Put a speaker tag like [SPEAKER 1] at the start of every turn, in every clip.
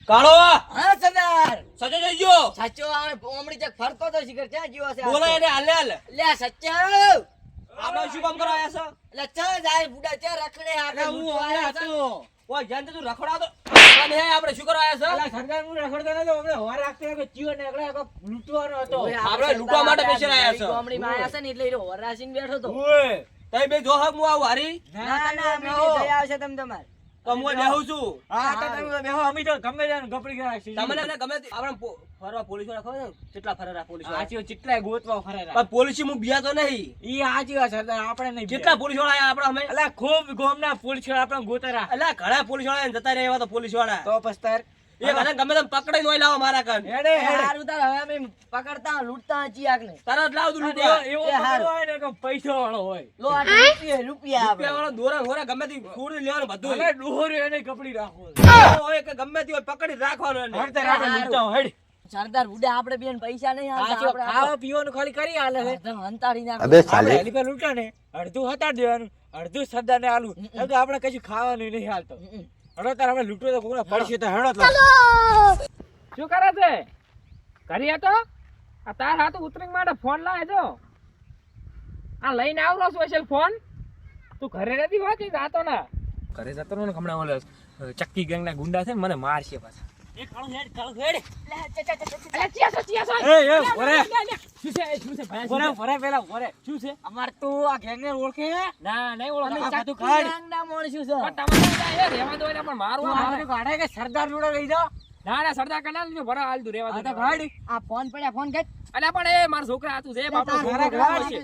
[SPEAKER 1] કાળો
[SPEAKER 2] હા સરદાર
[SPEAKER 1] સચો જઈ ગયો
[SPEAKER 2] સાચો આ ઓમડી ચક ફરતો તો શિખર ક્યાં જીવો છે
[SPEAKER 1] બોલો એને હાલ હાલ
[SPEAKER 2] લે સચ્ચો
[SPEAKER 1] આપણે શું કામ કરવા આયા છો
[SPEAKER 2] લે ચા જાય બુડા ચા રખડે
[SPEAKER 1] અરે
[SPEAKER 2] આ
[SPEAKER 1] હું આયા હતો ઓય જાન તું રખડાતો અને આપણે શું કરવા આયા
[SPEAKER 3] અલા સરદાર હું રખડતો નતો અમે હોર રાખતો કે ચીયો નીકળે કે લૂંટવાનો હતો
[SPEAKER 1] આપણે લૂંટવા માટે પેશર આયા છો
[SPEAKER 2] ઓમડી માં આયા છે ને એટલે ઈ વરાસીન બેઠો તો
[SPEAKER 3] ઓય
[SPEAKER 1] તઈ બે જો હક હું આવું હારી
[SPEAKER 2] ના ના અમે જઈ આવશે તમ તમાર
[SPEAKER 1] તો હું બેહું છું
[SPEAKER 3] હા તો તમે બેહો અમે તો ગમે જાન ગપડી ગયા છે
[SPEAKER 1] તમને ને ગમે તે આપણે ફરવા પોલીસ વાળા ખબર છે કેટલા ફરેરા પોલીસ વાળા
[SPEAKER 3] આચીઓ ચિટલાય ગોતવા ફરેરા
[SPEAKER 1] પણ પોલીસ હું બિયા તો નહીં
[SPEAKER 3] ઈ આચી વાત સરદાર આપણે નહીં
[SPEAKER 1] કેટલા પોલીસ વાળા આયા આપણે અમે
[SPEAKER 3] અલા ખૂબ ગોમના પોલીસ આપણે ગોતરા
[SPEAKER 1] અલા ઘણા પોલીસ વાળા જતા રહ્યા એવા તો પોલીસ વાળા
[SPEAKER 3] તો પસ્તાર
[SPEAKER 1] એ ઘણા ગમે તેમ પકડાઈ નોય લાવો મારા કાન
[SPEAKER 3] હેડે હેડે
[SPEAKER 2] હારું તાર હવે અમે પકડતા લૂંટતા ચિયાક ને
[SPEAKER 1] તરત લાવ તું
[SPEAKER 3] એવો
[SPEAKER 1] લૂંટવા
[SPEAKER 3] એવો
[SPEAKER 2] એ હારું.
[SPEAKER 3] પકડો હોય ને કે પૈસા વાળો હોય
[SPEAKER 2] લો આ રૂપિયા
[SPEAKER 1] રૂપિયા
[SPEAKER 2] આપણે
[SPEAKER 1] વાળો દોરા ઘોરા ગમે તે છોડી લેવાનું બધું
[SPEAKER 3] ભલે ડોહરી એને કપડી રાખો
[SPEAKER 1] હોય કે ગમે તે હોય પકડી રાખવાનું એને
[SPEAKER 3] હરતર આપણે લૂંટતા હોય હેડ
[SPEAKER 2] સરદાર બુડા આપણે બેન પૈસા નહીં
[SPEAKER 3] આચીઓ
[SPEAKER 2] હાલતા
[SPEAKER 3] ખાવા પીવાનું ખાલી કરી આલે છે
[SPEAKER 2] આપણે હંતાડી નાખ
[SPEAKER 4] અબે
[SPEAKER 3] આપણે
[SPEAKER 4] સાલે
[SPEAKER 3] હેલી પર લૂંટા ને અડધું હટાડ દેવાનું અડધું સરદાર ને આલું એમ તો આપણે કશું ખાવાનું નહીં હાલતો હડો તાર આપણે લૂંટો તો કોને પડશે તો હેડો તો
[SPEAKER 5] શું કરે છે કરી હતો આ તાર હાથ ઉતરિંગ માટે ફોન લાવે છો આ લઈને આવરો સ્પેશિયલ ફોન તું ઘરે નથી હોતી જાતો ના ઘરે જતો ને હમણાં ઓલો ચક્કી ગેંગ ના ગુંડા છે ને મને મારશે પાછા
[SPEAKER 3] એ કાળું હેડ કાળું હેડ
[SPEAKER 5] અલ્યા ચિયાસો
[SPEAKER 3] એ ઓરે
[SPEAKER 5] શું છે શું છે ભાઈ
[SPEAKER 3] ઓરે ઓરે પેલા ઓરે
[SPEAKER 5] શું છે
[SPEAKER 3] અમાર તો આ ગેંગ ને ઓળખે
[SPEAKER 5] ના નહીં ઓળખો
[SPEAKER 3] આ બધું
[SPEAKER 2] ચક્કી
[SPEAKER 3] કાઢ
[SPEAKER 2] ગાંગના માણસો છે
[SPEAKER 5] પણ તમારે એ રહેવા દો એટલે પણ મારવા
[SPEAKER 3] તું
[SPEAKER 5] આવે.
[SPEAKER 3] આ કાઢે કે સરદાર જોડે લઈ જાઓ
[SPEAKER 5] ના ના સરદાર કના જો ભરા હાલ તું રહેવા
[SPEAKER 3] આ
[SPEAKER 5] દો
[SPEAKER 3] તો કાઢ
[SPEAKER 2] આ ફોન પડ્યા ફોન કઈ
[SPEAKER 5] અલ્યા પણ એ મારા છોકરા હાથું છે બાપનો
[SPEAKER 2] તારા
[SPEAKER 5] છોકરો
[SPEAKER 3] ઘરે
[SPEAKER 5] ઘરે છે.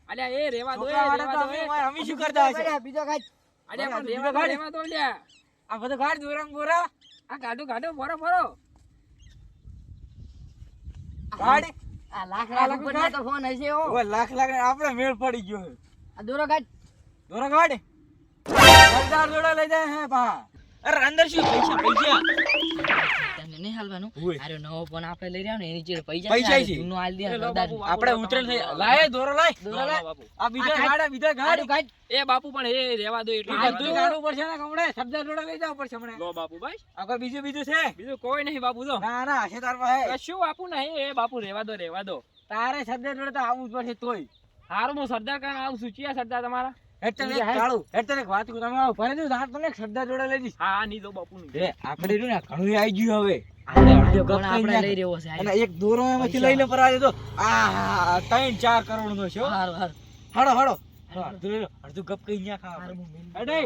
[SPEAKER 5] અલ્યા એ રહેવા દો એ
[SPEAKER 3] છોકરા વાળા
[SPEAKER 5] રહેવા
[SPEAKER 3] તો
[SPEAKER 5] દો એ.
[SPEAKER 3] અમે શું કરતા હશે
[SPEAKER 2] બીજો કઈ
[SPEAKER 5] અલ્યા પણ
[SPEAKER 3] બીજો
[SPEAKER 5] રહેવા દો
[SPEAKER 3] કાઢ.
[SPEAKER 5] રહેવા દો અલ્યા
[SPEAKER 3] આ બધું કાઢ દોરામ બોરા
[SPEAKER 5] આ કાઢો કાઢો ફરો ફરો
[SPEAKER 3] કાઢ
[SPEAKER 2] આ લાખ
[SPEAKER 3] આ
[SPEAKER 2] લાખ
[SPEAKER 3] લાખ
[SPEAKER 2] ઉપરનો તો ફોન હશે હો
[SPEAKER 3] ઓય લાખ લાખ ને આપણે મેળ પડી ગયો છે
[SPEAKER 2] આ દોરો કાઢ
[SPEAKER 3] દોરા કાઢ સરદાર જોડે લઈ જાય હે પા અરે અંદર શું પૈસા પૈસા
[SPEAKER 2] તને નહીં હાલવાનું
[SPEAKER 3] ઓય.
[SPEAKER 2] આરો નવો ફોન આપણે લઈ રહ્યા ને એની જોડે પૈસા
[SPEAKER 3] પૈસા
[SPEAKER 2] છે
[SPEAKER 3] છે.
[SPEAKER 2] જૂનો હાલ દે
[SPEAKER 5] એ લો
[SPEAKER 2] સરદાર
[SPEAKER 5] બાપુ,
[SPEAKER 3] આપણે ઉતરેલ થઈ લાય દોરો લાય
[SPEAKER 2] દોરો લાય.
[SPEAKER 5] બાપુ.
[SPEAKER 3] આ બીજા
[SPEAKER 2] આ
[SPEAKER 3] ગાડા બીજા ગાડ
[SPEAKER 2] આરું કાઢ
[SPEAKER 5] એ બાપુ પણ એ રહેવા દો એટલું
[SPEAKER 3] આ
[SPEAKER 5] રહેવા
[SPEAKER 3] બધું
[SPEAKER 5] દો.
[SPEAKER 3] કાઢવું પડશે ને કમળે સરદાર જોડે લઈ જવું પડશે હમણે
[SPEAKER 5] લો બાપુ ભાઈ
[SPEAKER 3] આ કોઈ બીજું બીજું છે
[SPEAKER 5] બીજું કોઈ નહીં બાપુ તો
[SPEAKER 3] ના ના હશે તાર પાસે
[SPEAKER 5] કશું બાપુ નહીં એ બાપુ રહેવા દો
[SPEAKER 3] તારે સરદાર જોડે તો આવવું જ પડશે તોય
[SPEAKER 5] હારું હું સરદાર કાન આવું છું ચિયા સરદાર તમારા
[SPEAKER 3] હેઠળ એક કાળું હેઠળ એક વાત કરું તમે આવો ભરે દઉં ધાર તમને સરદાર જોડે લઈ જઈશ
[SPEAKER 5] હા નહીં દો બાપુ નહીં
[SPEAKER 3] એ આપણે રહ્યું ને ઘણું આવી ગયું હવે આપણે અડધો
[SPEAKER 2] ફોન
[SPEAKER 3] ગપ
[SPEAKER 2] આપણે લઈ
[SPEAKER 3] કરી
[SPEAKER 2] રહ્યો છે
[SPEAKER 3] અને એક દોરો એમાંથી લઈને પરાજે તો આ 3-4 કરોડ નો છે હો.
[SPEAKER 2] હારું હારું
[SPEAKER 3] હાડો હાડો અડધું લઈ લો અડધું ગપ કઈ ન્યા ખાવા
[SPEAKER 2] હારું, હું મેલ-
[SPEAKER 3] અડે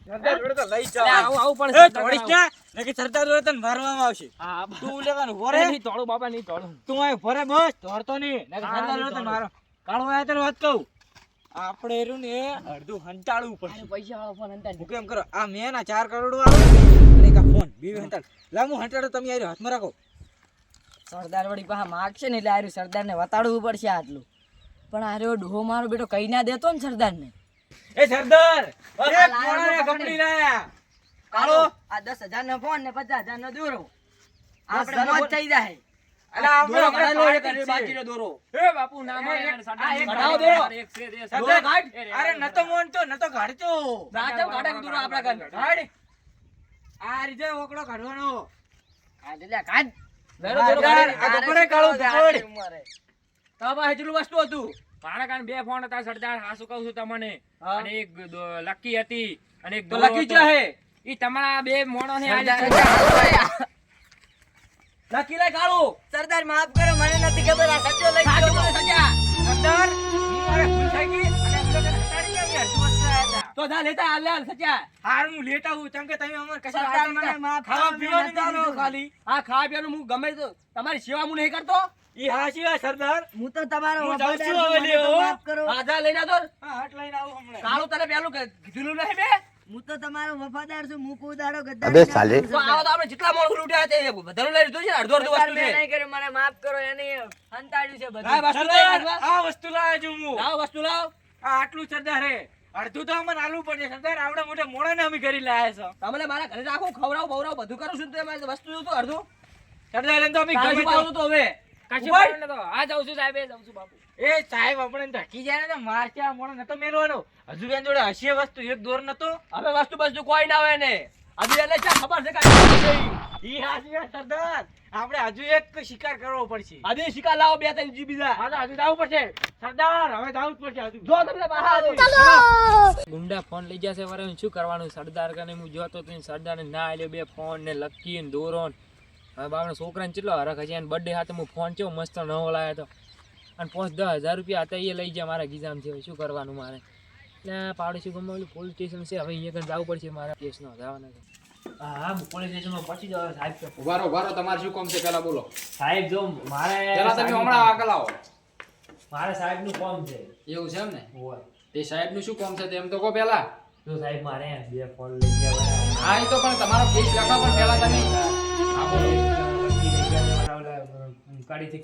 [SPEAKER 3] સરદાર જોડે તો લઈ
[SPEAKER 5] અલ્યા,
[SPEAKER 3] જાવ
[SPEAKER 5] આવું પણ
[SPEAKER 3] એ
[SPEAKER 5] સરદાર
[SPEAKER 3] તોડીશ
[SPEAKER 5] કાન
[SPEAKER 3] ના નકે સરદાર જોડે તને મારવામાં આવશે
[SPEAKER 5] આવું. હા
[SPEAKER 3] તું લેવાનું
[SPEAKER 5] બાપુ
[SPEAKER 3] ભરે
[SPEAKER 5] નહીં તોડું બાપા નહીં તોડું
[SPEAKER 3] તું અહીં ભરે બસ તોડતો નહીં નકે
[SPEAKER 5] હા,
[SPEAKER 3] સરદાર
[SPEAKER 5] નહીં
[SPEAKER 3] જોડે તને
[SPEAKER 5] તોડું.
[SPEAKER 3] મારો કાળો આયા તને વાત કહું આપણે રહ્યું ને અડધું હંટાળવું પડશે
[SPEAKER 2] આનો પૈસા વાળો ફોન અંતર
[SPEAKER 3] હું કેમ કરો આ મેં ના 4 કરોડ વાળો અને એક આ ફોન બે હંટાળ લામુ હંટાડો તમે આર્યો હાથમાં રાખો
[SPEAKER 2] સરદાર વળી પાછા માગશે ને એટલે આર્યું સરદારને વતાડવું પડશે આટલું પણ આર્યો ડોહો મારો બેટો કઈ ના દેતો ને સરદારને
[SPEAKER 3] એ સરદાર
[SPEAKER 2] આ
[SPEAKER 3] એક
[SPEAKER 2] લાયો
[SPEAKER 3] કોણે
[SPEAKER 2] તો
[SPEAKER 3] કપડી લાયા
[SPEAKER 2] કાળો આ 10,000 નો ફોન ને 50,000 નો દોરો આપણે મોજ થઈ જાય
[SPEAKER 3] અલા
[SPEAKER 1] દોરો
[SPEAKER 3] આપણે
[SPEAKER 1] કઢાઈ લો, એક
[SPEAKER 3] પાર્ટી
[SPEAKER 1] બાકીનો દોરો
[SPEAKER 5] એ બાપુ ના
[SPEAKER 3] એ,
[SPEAKER 5] મારે
[SPEAKER 3] એ,
[SPEAKER 5] યાર, સરદાર
[SPEAKER 3] આ એક
[SPEAKER 5] નહીં
[SPEAKER 1] કઢાવો
[SPEAKER 5] મારે.
[SPEAKER 1] દોરો.
[SPEAKER 5] એક છે, એક છે.
[SPEAKER 3] સરદાર
[SPEAKER 1] કાઢ.
[SPEAKER 3] અરે નતો મોનતો નતો કાઢતો
[SPEAKER 1] રાજા કાઢે દોરો આપણા કાન
[SPEAKER 3] કાઢ આ રીતે ઓકડો કાઢવાનો
[SPEAKER 2] આ લે કાઢ
[SPEAKER 1] લેરો દોરો
[SPEAKER 3] સરદાર,
[SPEAKER 1] કાઢી.
[SPEAKER 3] આ તો કોને કાળું ધોળ?
[SPEAKER 1] તારા પાસે કેટલું વસ્તુ હતું
[SPEAKER 5] મારા કાન બે ફોન હતા સરદાર હાસુ કહું છું તમને
[SPEAKER 1] હા.
[SPEAKER 5] અને એક લકી હતી અને એક
[SPEAKER 1] તો
[SPEAKER 5] દોરો
[SPEAKER 1] લકી
[SPEAKER 5] હતો.
[SPEAKER 1] ચા હે
[SPEAKER 5] ઈ તમારા બે મોણો ને
[SPEAKER 1] લકી લે કાળું
[SPEAKER 2] સરદાર માફ કરો મને નથી ખબર આ સચ્ચો લઈ
[SPEAKER 1] સાચું
[SPEAKER 2] ગયો
[SPEAKER 1] બોલે સજા
[SPEAKER 3] સરદાર હું મારે ભૂલ થઈ ગઈ અને એમ લોકોને હટાડી ગયા મેં અડધું વસ્તુ આયા હતા.
[SPEAKER 1] તો જા લેતા હાલ હાલ સજા
[SPEAKER 3] હાર હું લેતા હું કેમ કે તમે અમર કશા
[SPEAKER 2] સરદાર
[SPEAKER 3] આયા
[SPEAKER 2] મને
[SPEAKER 3] નતા.
[SPEAKER 2] માફ કરો,
[SPEAKER 3] ખાવા પીવાનું
[SPEAKER 2] મેં નથી
[SPEAKER 3] દારો
[SPEAKER 2] લીધું.
[SPEAKER 3] ખાલી
[SPEAKER 1] આ ખાવા પીવાનું હું ગમે તો તમારી સેવા હું નહીં કરતો
[SPEAKER 3] ઈ હાચી વાત સરદાર
[SPEAKER 2] હું તો તમારો
[SPEAKER 3] હું જાઉં
[SPEAKER 2] વફાદાર
[SPEAKER 3] છું
[SPEAKER 2] છું,
[SPEAKER 3] હવે
[SPEAKER 2] મને તો
[SPEAKER 3] લ્યો.
[SPEAKER 2] માફ કરો
[SPEAKER 1] આજા લઈને આવતો
[SPEAKER 3] હા હટ લઈને આવું હમણાં
[SPEAKER 1] કાળું તને પેલું કીધું નહીં બે
[SPEAKER 2] હું તો તમારો વફાદાર છું હું કોઈ દાડો ગદ્દારી
[SPEAKER 4] અબે
[SPEAKER 2] ના
[SPEAKER 4] સાલે.
[SPEAKER 2] કરું,
[SPEAKER 1] તો આવો
[SPEAKER 2] સરદાર.
[SPEAKER 1] તો આપણે જેટલા માણસ લૂંટ્યા તે બધાનું લઈ લીધું છે અડધો અડધો
[SPEAKER 2] સરદાર
[SPEAKER 1] વસ્તુ
[SPEAKER 2] મેં
[SPEAKER 1] છે
[SPEAKER 2] નહીં કર્યું મને માફ કરો એને હંતાડ્યું છે બધું
[SPEAKER 1] લાવ વસ્તુ
[SPEAKER 3] સરદાર,
[SPEAKER 1] લાવ
[SPEAKER 3] આ વસ્તુ લાવ્યો છું હું
[SPEAKER 1] લાવ વસ્તુ લાવ
[SPEAKER 3] આ આટલું સરદાર હે અડધું તો અમને આલવું પડે સરદાર આવડે મોટે મોડા ને અમે કરી લાયા છો
[SPEAKER 1] તમને મારા ઘરે રાખો ખવડાવ બવડાવ બધું કરું છું તો એમાં વસ્તુ જોતું અડધું
[SPEAKER 3] સરદાર એને તો અમે
[SPEAKER 1] તારું
[SPEAKER 3] ગમે
[SPEAKER 1] પાવતું તો હવે
[SPEAKER 5] કશું
[SPEAKER 1] ઉભા.
[SPEAKER 5] problem નતો. આ જાઉં છું સાહેબ એ જાઉં છું બાપુ
[SPEAKER 3] એ સાહેબ આપણે ઢકી જાય ને તો મારશે આ મોણો નતો મેલવાનો હજુ બેન જોડે હશે વસ્તુ એક દોર નતો
[SPEAKER 1] હવે વસ્તુ બસ્તુ કોઈ ના હોય ને હજી એટલે ચા ખબર છે કાંઈ
[SPEAKER 3] ઈ હાચી વાત સરદાર. આપણે હજુ એક શિકાર કરવો પડશે.
[SPEAKER 1] આજે શિકાર લાવો 2-3 જી બીજા.
[SPEAKER 3] હા તો હજુ જવું પડશે સરદાર. હવે જવું જ પડશે હજુ.
[SPEAKER 1] જો તમને બહાર
[SPEAKER 5] ગુંડા ફોન લઈ જશે વરે શું કરવાનું સરદાર કને હું જોતો તો સરદારને ના આલ્યો બે ફોન ને લકી ને દોરો ને હવે બાપના છોકરાને કેટલો હરખ હશે અને બર્થડે હાથે હું ફોન કેવો મસ્ત નવો લાવ્યો હતો અને 5-10 હજાર રૂપિયા હતા એ લઈ જાય મારા ગીજામથી હવે શું કરવાનું મારે એટલે પાડોશી ગમવાનું પોલીસ સ્ટેશન છે હવે અહીંયા જવું પડશે મારા કેસનો જવાના છે હા હું પોલીસ સ્ટેશનમાં પહોંચી જાવ સાહેબ
[SPEAKER 4] ઉભારો તમારે શું કામ છે પેલા બોલો.
[SPEAKER 5] સાહેબ જો મારે
[SPEAKER 4] પેલા તમે હમણાં આગળ આવો.
[SPEAKER 5] મારે સાહેબનું કામ છે
[SPEAKER 4] એવું છે એમ ને?
[SPEAKER 5] હોવે
[SPEAKER 4] તે સાહેબનું શું કામ છે તેમ તો કહો પેલા.
[SPEAKER 5] જો સાહેબ મારે બે ફોન લઈ ગયા
[SPEAKER 4] હા એ તો પણ તમારો કેસ લખો પણ પેલા તમે હા બોલો.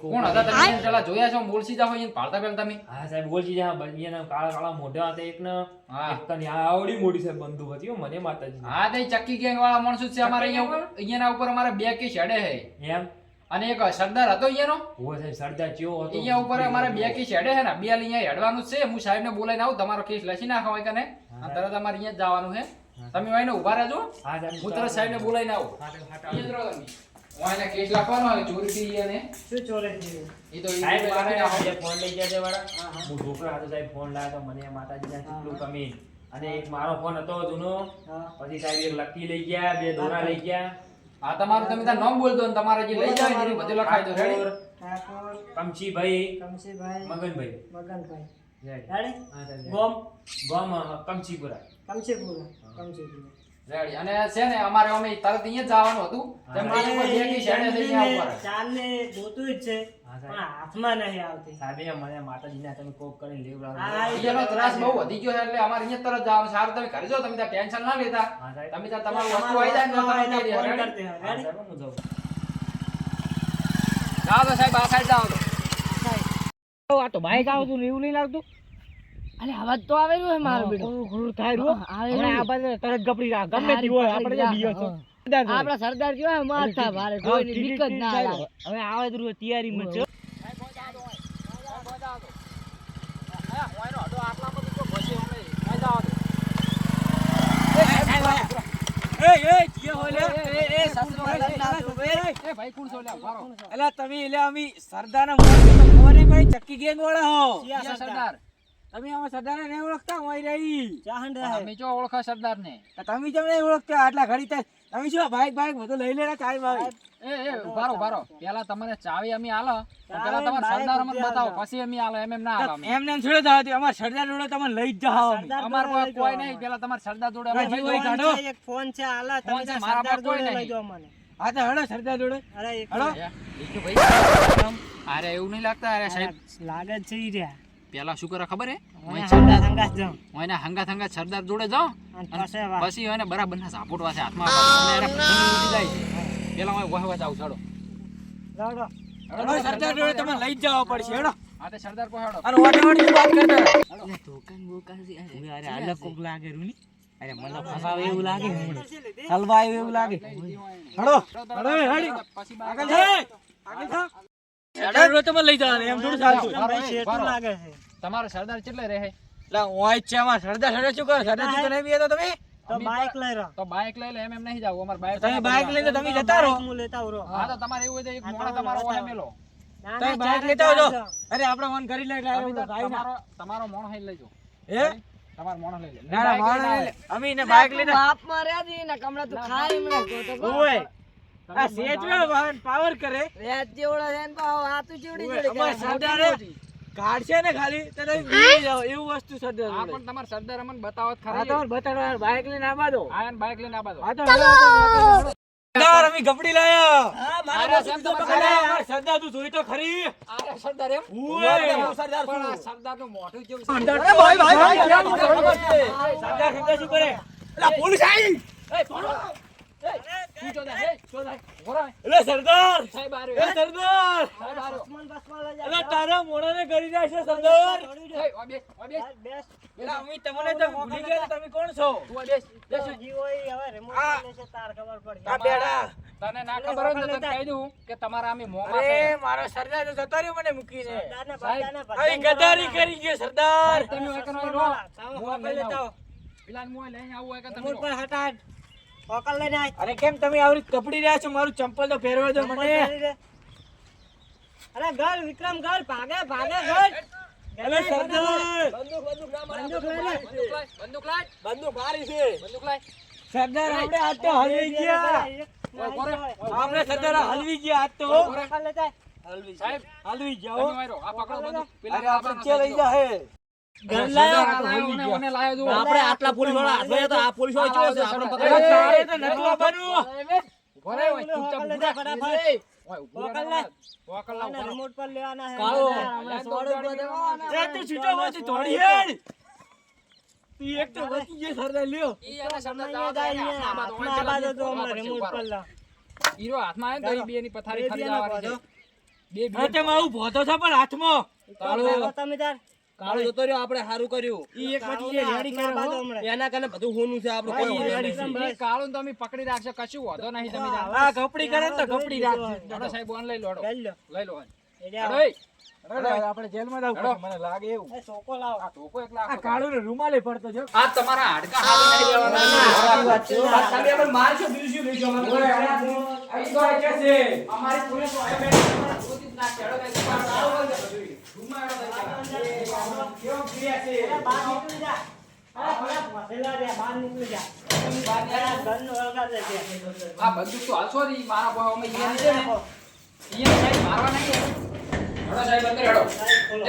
[SPEAKER 4] કોણ હતા તમે એને પેલા જોયા છો બોલસી જાવ એને પાડતા પેલા તમે?
[SPEAKER 5] હા સાહેબ બોલજી જા બંદીના કાળા કાળા મોઢા હતા એકને
[SPEAKER 4] હા.
[SPEAKER 5] એકની આવડી મોટી સાહેબ બંદૂક હતી હો મને માતાજી
[SPEAKER 4] હા તે ચક્કી ગેંગ વાળા માણસો જ છે અમારે અહીંયાના ઉપર અમારે 2 કેસ હેડે છે
[SPEAKER 5] એમ
[SPEAKER 4] અને એક સરદાર હતો અહીંયાનો
[SPEAKER 5] હોવે સાહેબ સરદાર ચેવો હતો
[SPEAKER 4] અહીંયા ઉપર અમારે 2 કેસ હેડે છે ને 2 અહીંયા હેડવાનું જ છે. હું સાહેબને બોલાઈને આવું તમારો કેસ લખી નાખો હોય કને અને તરત અમારે અહીંયા જ જવાનું છે. તમે વાઈને ઊભા રહેજો.
[SPEAKER 5] હા સાહેબ
[SPEAKER 4] હું તરત સાહેબને બોલાઈને આવું. અહીંયા જ રહો તમે. વાઈને કેસ લખવાનો હોય ચોરી થી અને
[SPEAKER 2] શું ચોરે છે
[SPEAKER 4] એ તો
[SPEAKER 5] સાહેબ
[SPEAKER 4] ઈ બાકી ના હોય.
[SPEAKER 5] ફોન લઈ ગયા છે વાળા હું ઢોકળા હતો સાહેબ ફોન લાવ્યો તો મને માતાજીના કેટલું કમી અને એક મારો ફોન હતો જૂનો પછી સાહેબ એક લકી લઈ ગયા બે દોરા લઈ ગયા
[SPEAKER 4] આ તમારું તમે તાર નામ બોલતો ને તમારે જે લઈ જાય ને એ બધું લખાઈ દો. Ready?
[SPEAKER 2] Thakor
[SPEAKER 5] Kamchibhai
[SPEAKER 2] Kamshibhai
[SPEAKER 5] Maganbhai
[SPEAKER 2] Maganbhai
[SPEAKER 5] ready.
[SPEAKER 2] Ready
[SPEAKER 5] હા સાહેબ
[SPEAKER 2] ગોમ
[SPEAKER 5] ગોમ કમચીપુરા
[SPEAKER 2] કમશીપુરા કમશીપુરા
[SPEAKER 4] રેડી. અને છે ને અમારે અમે તરત અહીંયા જ જવાનું હતું. તેમ કે અહીંયા કોઈ 2 કેસ હેડે છે અહીંયા ઉપર.
[SPEAKER 2] ચાલને ગોતું જ છે
[SPEAKER 5] હા
[SPEAKER 2] પણ
[SPEAKER 5] સાહેબ
[SPEAKER 2] હાથમાં નહીં આવતી
[SPEAKER 5] સાહેબ મને માતાજીના તમે કોક કરીને લેવડાવો
[SPEAKER 2] હા,
[SPEAKER 4] અહીંયાનો ત્રાસ બહુ વધી ગયો છે એટલે અમારે અહીંયા તરત જવાનું. સારું તમે ઘરે જાઓ તમે ત્યાં ટેન્શન ના લેતા.
[SPEAKER 5] હા સાહેબ
[SPEAKER 4] તમે ત્યાં તમારું વસ્તુ આવી જાય ને તો તમે
[SPEAKER 2] ફોન
[SPEAKER 4] લઈ લ્યો. રેડી?
[SPEAKER 2] કરતે
[SPEAKER 5] હા
[SPEAKER 2] રેડી
[SPEAKER 5] સાહેબ હું જાઉં
[SPEAKER 4] જાઓ તો સાહેબ આ સાઈડ જાઓ તો.
[SPEAKER 3] આ તો બાઈક આવતું ને એવું નહીં લાગતું.
[SPEAKER 2] અરે અવાજ તો આવે રહ્યો હે મારો બેટો
[SPEAKER 3] ઘૂર થાય રહ્યો.
[SPEAKER 2] આવે
[SPEAKER 3] હમણાં આ બાજુ તરત ગપડી રા ગમે તે હોય આપણે તો બીયો છો.
[SPEAKER 2] આપડા સરદાર કેવા માથા ભારે કોઈની બીક જ ના લાગે
[SPEAKER 3] હવે આવે તો તૈયારીમાં છે. અલા તમે એટલે અમે સરદારના મોરે કોઈ ચક્કી ગેંગ વાળા હો.
[SPEAKER 4] સરદાર
[SPEAKER 3] તમે આમાં સરદારને નહીં ઓળખતા હોય રહી.
[SPEAKER 4] અમે જો ઓળખા સરદારને.
[SPEAKER 3] તમે જેમ નહીં ઓળખતા આટલા ઘડી થાય તમે શું બાઈક બાઈક બધું લઈ લેના ચાય બાઈક.
[SPEAKER 4] એ ઉભારો ઉભારો. પેલા તમને ચાવી અમે આલો પણ પેલા તમારા સરદાર અમને બતાવો પછી અમે આલો. એમ ના આલો અમે.
[SPEAKER 3] એમને એમ છોડે જવા દે અમાર સરદાર જોડે તમને લઈ જ જાઓ અમે.
[SPEAKER 4] અમાર પાસે કોઈ નહીં. પેલા તમારા સરદાર જોડે અમે લઈ
[SPEAKER 3] કોઈ
[SPEAKER 4] જાઓ.
[SPEAKER 3] કાઢો.
[SPEAKER 2] એક ફોન છે આલા
[SPEAKER 4] ફોન છે, મારા પાસે કોઈ નહીં.
[SPEAKER 3] હા તો હડો સરદાર જોડે
[SPEAKER 2] અરે એક
[SPEAKER 3] હડો.
[SPEAKER 4] બીજું ભાઈ અરે એવું નહીં લાગતા. અરે સાહેબ
[SPEAKER 2] લાગે છે ઈ રહ્યા
[SPEAKER 4] પેલા શું કરે ખબર હે?
[SPEAKER 2] સરદાર સંગાસ જાઉં
[SPEAKER 4] હું એના હંગાત હંગાત સરદાર જોડે જાઉં
[SPEAKER 2] અને
[SPEAKER 4] અને
[SPEAKER 2] પાસે વાત.
[SPEAKER 4] પછી એને બરાબર ના સાપોટવા છે હાથમાં અને એને પ્રસંગ ઉડી જાય છે. પેલા હું વહવા જાઉં છોડો.
[SPEAKER 2] લાવડો.
[SPEAKER 3] હડો સરદાર જોડે તમને લઈ જ જવા પડશે હડો.
[SPEAKER 4] આ તે સરદાર પહોંચાડો.
[SPEAKER 3] અને વાટે વાટે વાત કરતા
[SPEAKER 2] દુકાન બોકાન છે
[SPEAKER 3] અરે આલે કોક લાગે રૂની. અરે મને ફસાવે એવું લાગે હલવા એવું લાગે. હડો હડો હડી
[SPEAKER 4] પછી
[SPEAKER 3] આગળ જાય આગળ થા. સરદાર જોડે તમે લઈ જવાના એમ થોડું ચાલતું.
[SPEAKER 2] ભાઈ શેઠું લાગે છે
[SPEAKER 4] તમારો સરદાર કેટલે રહે?
[SPEAKER 3] લા ઓય છે માં સરદાર સરદાર શું કરો સરદાર તો નહીં બીએ તો તમે
[SPEAKER 2] તો બાઈક લઈ રહો
[SPEAKER 4] તો બાઇક લઈ લે. એમ નહીં જાવ. અમાર બાઇક
[SPEAKER 3] તમે બાઈક લઈને તમે જતા રહો.
[SPEAKER 2] હું લેતા આવું રહો.
[SPEAKER 4] હા તો તમારે એવું હોય તો એક મોણા તમારો ઓહે મેલો.
[SPEAKER 2] ના,
[SPEAKER 3] તમે
[SPEAKER 2] ના,
[SPEAKER 3] બાઈક
[SPEAKER 2] ચારે
[SPEAKER 3] લેતા આવજો.
[SPEAKER 2] ચાર
[SPEAKER 3] અરે આપણે ફોન કરી લે
[SPEAKER 4] તમે તો
[SPEAKER 3] ભાઈ ના
[SPEAKER 4] તમારો મોણો લઈ લેજો.
[SPEAKER 3] હે
[SPEAKER 4] તમારો મોણો લઈ લે.
[SPEAKER 3] ના ના
[SPEAKER 4] બાઇક લઈને
[SPEAKER 3] માણસ
[SPEAKER 4] આવે.
[SPEAKER 3] અમે ને બાઈક લઈને
[SPEAKER 2] બાપ માર્યા દી ને કમળા તું ખાય એમણે તો
[SPEAKER 3] ઓય આ સેજવે પાવર કરે
[SPEAKER 2] રેત જેવડા છે ને પાવ આ તું જેવડી જેવડી
[SPEAKER 3] અમાર
[SPEAKER 2] કરે.
[SPEAKER 3] સરદારે કાઢશે ને ખાલી તો તમે બીઈ જાઓ એવું વસ્તુ સરદાર
[SPEAKER 4] આ
[SPEAKER 3] જોડે.
[SPEAKER 4] પણ તમારા સરદાર અમને બતાવો જ
[SPEAKER 3] આ
[SPEAKER 4] ખરી.
[SPEAKER 3] તો બતાડો બાઈક લઈને આવા દો.
[SPEAKER 4] આ બાઇક લઈને આ બાજુ.
[SPEAKER 3] આ તો સરદાર અમે ગપડી લાયા.
[SPEAKER 2] હા
[SPEAKER 4] મારા સરદાર તો
[SPEAKER 3] અરે અમાર સરદાર તું જોઈ તો ખરી.
[SPEAKER 4] આ સરદાર એમ
[SPEAKER 3] ઓય
[SPEAKER 1] સરદાર
[SPEAKER 4] પણ આ સરદારનું મોઢું કેવું છે?
[SPEAKER 3] સરદાર સરદાર શું કરે પોલીસ આવી
[SPEAKER 4] શું જોતા? હે, જોતા. ઉભો રહો.
[SPEAKER 3] એટલે સરદાર
[SPEAKER 4] સાહેબ આ
[SPEAKER 3] એ
[SPEAKER 4] રહ્યો.
[SPEAKER 3] સરદાર
[SPEAKER 4] સાહેબ આ રહ્યો.
[SPEAKER 2] બસમાં બસમાં લઈ જા.
[SPEAKER 3] એટલે તારા મોણાને કરી નાખશે સરદાર.
[SPEAKER 4] એ, ઓય બેસ, ઓય બેસ.
[SPEAKER 2] બેસ.
[SPEAKER 3] એટલે અમે તમને તો ભૂલી ગયા તમે કોણ છો
[SPEAKER 4] તું ઓય બેસ. બેસ.
[SPEAKER 2] જી હોય હવે remote
[SPEAKER 3] આ.
[SPEAKER 2] લેશે તાર ખબર પડશે.
[SPEAKER 3] આ બેડા
[SPEAKER 4] તને ના ખબર હોય ને તો તને કહી દઉં કે તમારા આમે મોંમાં છે.
[SPEAKER 3] અરે મારો સરદાર તો જતો રહ્યો મને મૂકીને
[SPEAKER 2] સરદારને
[SPEAKER 4] સાહેબ,
[SPEAKER 2] બધાને
[SPEAKER 3] અહીં ગદ્દારી કરી ગયો સરદાર
[SPEAKER 4] તમે હોય કે નહીં રહો.
[SPEAKER 2] સાવ
[SPEAKER 4] મોં
[SPEAKER 3] આપણે
[SPEAKER 4] લઈને
[SPEAKER 3] લેતા
[SPEAKER 4] આવો.
[SPEAKER 3] આવો.
[SPEAKER 4] પેલાને મોં લઈને આવું હોય કે તમે
[SPEAKER 2] remote
[SPEAKER 4] રહો.
[SPEAKER 2] પર હટાડ. ઓકલ લઈને આય.
[SPEAKER 3] અરે કેમ તમે આવી રીતે કપડી રહ્યા છો? મારું ચંપલ તો પહેરવા દો મને.
[SPEAKER 2] અરે ગળ વિક્રમ ગળ ભાગે ભાગે ગળ.
[SPEAKER 3] અરે સરદાર,
[SPEAKER 1] બંદૂક ના મારે.
[SPEAKER 2] બંદૂક લઈ લે.
[SPEAKER 4] બંદૂક લાય
[SPEAKER 1] બંદૂક મારી છે.
[SPEAKER 4] બંદૂક લાય
[SPEAKER 3] સરદાર આપણે આજ તો હલવી ગયા. આપણે સરદાર હલવી ગયા આજ તો.
[SPEAKER 2] ઓકલ લઈ જાય.
[SPEAKER 4] સાહેબ
[SPEAKER 3] હલવી
[SPEAKER 4] તમે
[SPEAKER 3] જાઓ.
[SPEAKER 4] વાયરો આ પકડો બંદૂક
[SPEAKER 3] અરે આપણે ચે લઈ જા હે.
[SPEAKER 4] સરદાર લાયો ને ઓને લાયો જો
[SPEAKER 1] આપણે આટલા પોલીસ વાળા હાથમાં હતા, આ પોલીસ વાળા કેવો છે? આપણે
[SPEAKER 3] અરે
[SPEAKER 1] પકડી
[SPEAKER 3] તારે તો નતું આવવાનું.
[SPEAKER 4] ઉભો રહે ઓય ચૂપચાપ
[SPEAKER 2] ઓકલ લઈ
[SPEAKER 4] ઉભો
[SPEAKER 2] જા
[SPEAKER 4] રહે.
[SPEAKER 2] ફટાફટ.
[SPEAKER 4] ઓય ઉભો
[SPEAKER 2] ઓકલ
[SPEAKER 4] રહે
[SPEAKER 2] લે.
[SPEAKER 4] ઓકલ લાવ ઉભો રહે.
[SPEAKER 2] રિમોટ પર લેવાના હે.
[SPEAKER 1] કાળો.
[SPEAKER 2] હમણાં સોળ ઉપર દેવાના.
[SPEAKER 3] એ તું છૂટો હોતી થોડી હેડ. તું એક તો બચી ગયો સરદાર લ્યો.
[SPEAKER 4] ઈ એને સરદાર
[SPEAKER 2] અહીંયા
[SPEAKER 4] દાવા
[SPEAKER 2] જાય
[SPEAKER 4] દે, હાથમાં
[SPEAKER 2] અહીંયા.
[SPEAKER 4] બાદ
[SPEAKER 2] હાથમાં
[SPEAKER 4] ઓય
[SPEAKER 2] આબાદ હતો
[SPEAKER 4] પેલા
[SPEAKER 2] હમણાં
[SPEAKER 4] પછી
[SPEAKER 2] રિમોટ
[SPEAKER 4] ઉભા
[SPEAKER 2] પર
[SPEAKER 4] રહો.
[SPEAKER 2] લાવ.
[SPEAKER 4] હીરો હાથમાં આવે ને તો ઈ બેની પથારી
[SPEAKER 2] બે
[SPEAKER 4] ખરી
[SPEAKER 2] બીયાના
[SPEAKER 4] જવાની છે.
[SPEAKER 2] પાછો.
[SPEAKER 4] બે
[SPEAKER 3] હા
[SPEAKER 4] બીયા
[SPEAKER 3] તે આવું ભોતો છે પણ હાથમાં.
[SPEAKER 1] કાળો.
[SPEAKER 2] તમે તાર.
[SPEAKER 1] કાળો જતો રહ્યો, આપણે સારું કર્યું.
[SPEAKER 3] ઈ એક બચી ગયો રેડી
[SPEAKER 2] હાથમાં આબાદ
[SPEAKER 3] કર્યો.
[SPEAKER 2] હમણાં.
[SPEAKER 1] એના કારણે બધું હોનું છે, આપણું કોઈ હોનું નથી.
[SPEAKER 4] ઈ કાળું તમે પકડી રાખશો કશું વાંધો નહીં તમે જાઓ.
[SPEAKER 3] આ કપડી કરે ને તો કપડી રાખજે.
[SPEAKER 4] હેડો સાહેબ ઓન લઈ લો હેડો.
[SPEAKER 2] લઈ લો.
[SPEAKER 4] લઈ લો ઓન.
[SPEAKER 2] એટલે
[SPEAKER 4] હેડો
[SPEAKER 2] આવો.
[SPEAKER 4] એય.
[SPEAKER 3] અરે આપણે જેલમાં જવું પડશે, મને લાગે એવું.
[SPEAKER 2] એ સોકો લાવો.
[SPEAKER 4] આ ટોકો એકલા
[SPEAKER 3] આ
[SPEAKER 4] આખો
[SPEAKER 3] કાળું ને રૂમાલે પડતો જો.
[SPEAKER 4] આ તમારા હાડકા હાલી નહીં દેવાના.
[SPEAKER 2] સાચી વાત છે.
[SPEAKER 1] તમે આપણે મારશો, બીજું શું લઈ જાઓ?
[SPEAKER 3] ઓય, અહીં તો આ કે છે.
[SPEAKER 4] અમારી પોલીસ વાળા બેઠા છે. ગોતી જ નાખે. હેડો ભાઈ, તમારે આવો ને બધું. રૂમમાં હેડો ભાઈ.
[SPEAKER 3] કેવો ક્રિયા છે.
[SPEAKER 2] અરે બહાર નીકળી જા. અરે થોડા ફસેલા રે, બહાર નીકળી જા. અરે ઘરનો વળગાડ દે છે.
[SPEAKER 4] આ બંદૂક તો હાલશો નહીં. મારા ભાવમાં ઈ છે ને. ઈ સાહેબ મારવા નહીં. હેડો સાહેબ અંદર હેડો.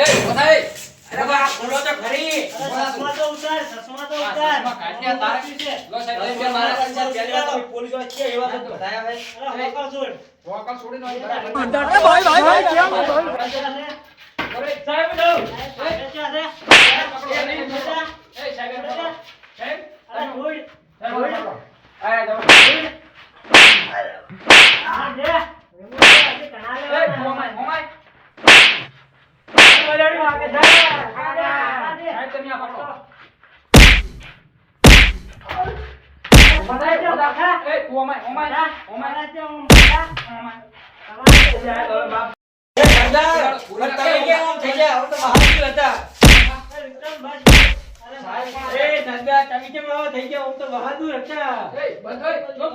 [SPEAKER 4] એ બધાય.
[SPEAKER 3] અરે બા બોલો તો ખરી.
[SPEAKER 2] અરે ચશ્મા તો ઉતાર, ચશ્મા તો
[SPEAKER 4] આ
[SPEAKER 2] ઉતાર.
[SPEAKER 4] ચશ્મા કાઢ્યા તારે. લો સાહેબ લઈ ગયા મારા.
[SPEAKER 1] પહેલી વાર તમે પોલીસ વાળા છે, એવા તો બધાયા ભાઈ.
[SPEAKER 2] અરે વોકલ છોડ.
[SPEAKER 4] વોકલ છોડીને અહીં બરાબર.
[SPEAKER 3] સાહેબ લો.
[SPEAKER 2] પકડો.
[SPEAKER 4] એ સાહેબ એમ પકડો. સાહેબ
[SPEAKER 2] અરે છોડ.
[SPEAKER 4] સાહેબ પકડો.
[SPEAKER 3] આ જો.
[SPEAKER 2] આ દે. હજી ઘણા
[SPEAKER 4] એ
[SPEAKER 2] લેવાના.
[SPEAKER 4] મોમાય મોમાય.
[SPEAKER 3] બોલાડી વાગે જાય.
[SPEAKER 2] આ દે.
[SPEAKER 4] સાહેબ તમે આ પકડો.
[SPEAKER 2] બધાય જો, બધાય.
[SPEAKER 4] એ તું ઓમાય ઓમાય ઓમાય
[SPEAKER 2] બધાય જો, બધાય.
[SPEAKER 4] ઓમાય.
[SPEAKER 2] તમારે
[SPEAKER 3] એ સરદાર, પણ તમે કેમ આમ થઈ ગયા? હવે તો બહાર હતા.
[SPEAKER 2] વિક્રમ બસ. અરે
[SPEAKER 3] એ સરદાર, તમે કેમ આવા થઈ ગયા? હું તો બહાદુર હતા.
[SPEAKER 4] એ બંધ હોય. ચૂપ.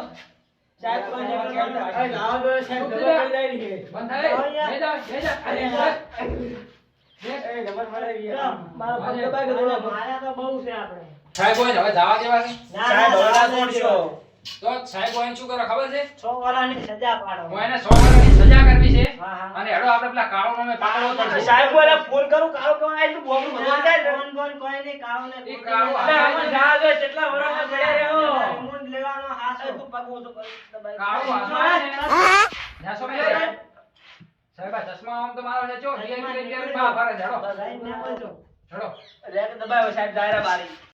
[SPEAKER 3] સાહેબ કોઈ જેમ કેમ અરે લાવો તો સાહેબ દવા લઈ જાય છે.
[SPEAKER 4] બંધ થાય. બે જા બે જા. અરે સાહેબ.
[SPEAKER 3] એ ડબલ મારે
[SPEAKER 2] વિક્રમ, મારો
[SPEAKER 4] આજે
[SPEAKER 2] બંધ બાય માર્યા તો બહુ છે આપણે.
[SPEAKER 4] સાહેબ હોય ને હવે જવા દેવા છે.
[SPEAKER 2] ના, ના,
[SPEAKER 1] બહલા
[SPEAKER 2] ના,
[SPEAKER 1] છોડશો.
[SPEAKER 4] તો સાહેબ હોય ને શું કરે ખબર છે?
[SPEAKER 2] 6 વર્ષની સજા પાડો.
[SPEAKER 4] હું એને 100 વર્ષની સજા કરવી છે.
[SPEAKER 2] હા, હા.
[SPEAKER 4] અને હેડો આપણે પેલા કાળો નામે પકડવો પડશે.
[SPEAKER 1] સાહેબ બોલે ફોન કરું, કાળો કેવા આય, તું બોબડું બધું જાય ને.
[SPEAKER 2] ફોન બોન કોઈ નહીં, કાવને
[SPEAKER 4] ઈ
[SPEAKER 2] કોઈ
[SPEAKER 4] કાળું
[SPEAKER 2] નહીં.
[SPEAKER 3] આમાં જહાજ હોય, કેટલા વર્ષમાં પડ્યા રહ્યો.
[SPEAKER 2] રિમોટ લેવાનો હાસો.
[SPEAKER 1] તું પગ ઊંચો કર, દબાઈ.
[SPEAKER 4] કાળું હાથમાં આવે ને. જ્યાં સો મિલે સાહેબ. સાહેબ આ ચશ્મા આમ તો મારો છે. ચો VIP બહાર ફરે છે. હેડો.
[SPEAKER 2] બધાય ને બોલજો.
[SPEAKER 4] હેડો.
[SPEAKER 1] રેક દબાયો સાહેબ, દાયરા બારી.